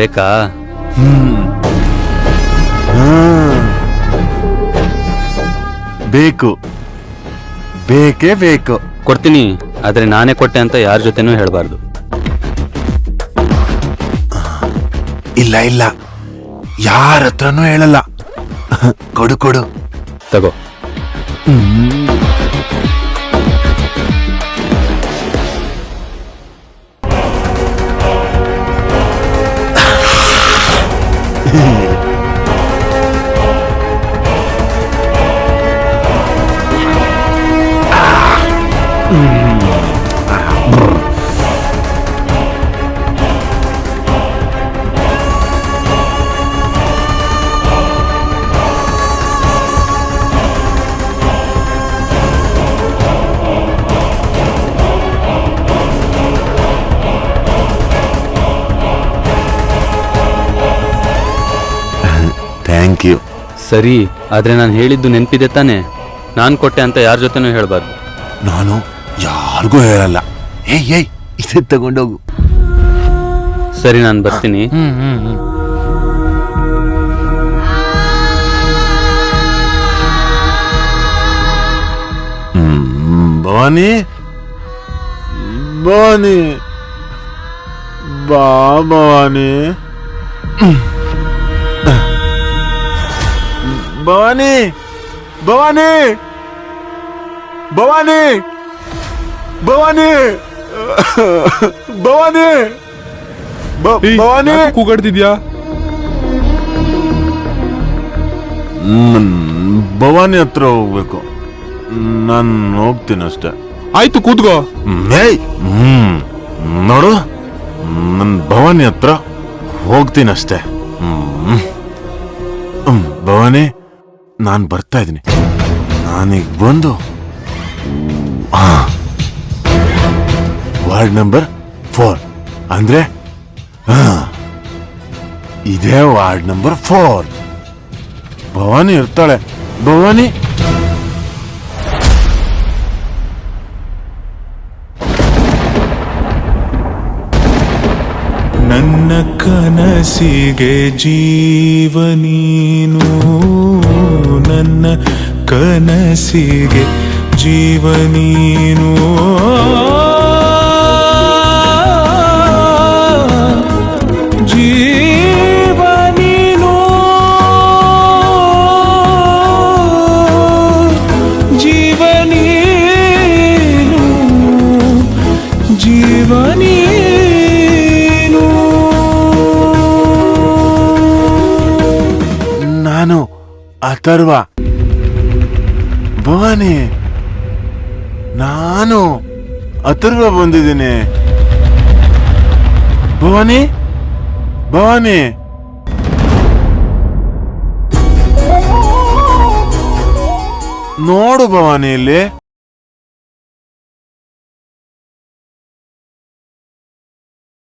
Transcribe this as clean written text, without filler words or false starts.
ಬೇಕಾ? ಬೇಕು, ಬೇಕೇ ಬೇಕು. ಕೊಡ್ತೀನಿ, ಆದ್ರೆ ನಾನೇ ಕೊಟ್ಟೆ ಅಂತ ಯಾರ ಜೊತೆನೂ ಹೇಳ್ಬಾರ್ದು. ಇಲ್ಲ ಇಲ್ಲ, ಯಾರ ಹತ್ರನೂ ಹೇಳಲ್ಲ. ಕೊಡು ಕೊಡು. ತಗೋ. Thank you. ಸರಿ, ಆದ್ರೆ ನಾನು ಹೇಳಿದ್ದು ನೆನಪಿದೆ ತಾನೆ? ನಾನು ಕೊಟ್ಟೆ ಅಂತ ಯಾರ ಜೊತೆನೂ ಹೇಳ್ಬಾರ್ದು. ನಾನು ಯಾರಿಗೂ ಹೇಳಲ್ಲ. ಏಯ್ ಇದೇ ತಗೊಂಡೋಗು. ಸರಿ, ನಾನು ಬರ್ತೀನಿ. ಭವಾನಿ, ಭವಾನಿ, ಬಾ ಭವಾನಿ. ಭವಾನಿ, ಭವಾನಿ, ಭವಾನಿ, ಭವಾನಿ, ಭವಾನಿ, ಭವಾನಿ. ಕೂಗಾಡ್ತಿದ್ಯಾ? ಭವಾನಿ ಹತ್ರ ಹೋಗ್ಬೇಕು. ನಾನು ಹೋಗ್ತೀನಿ ಅಷ್ಟೇ. ಆಯ್ತು, ಕೂತ್ಕೋ. ನೋಡು, ನನ್ ಭವಾನಿ ಹತ್ರ ಹೋಗ್ತೀನಿ ಅಷ್ಟೇ. ಭವಾನಿ, ನಾನು ಬರ್ತಾ ಇದ್ದೀನಿ. ನಾನೀಗ ಬಂದು ವಾರ್ಡ್ ನಂಬರ್ 4 ಅಂದ್ರೆ ಇದೇ ವಾರ್ಡ್ ನಂಬರ್ 4. ಭವಾನಿ ಇರ್ತಾಳೆ. ಭವಾನಿ, ನನ್ನ ಕನಸಿಗೆ ಜೀವ ನೀನು, ನನ್ನ ಕನಸಿಗೆ ಜೀವ ನೀನು, ಜೀವ ನೀನು, ಜೀವ ನೀನು, ಜೀವ ನೀನು. ನಾನು ಅಥರ್ವ. ಭವಾನಿ, ನಾನು ಅಥರ್ವ ಬಂದಿದ್ದೀನಿ. ಭವಾನಿ, ಭವಾನಿ, ನೋಡು ಭವಾನಿ ಇಲ್ಲಿ.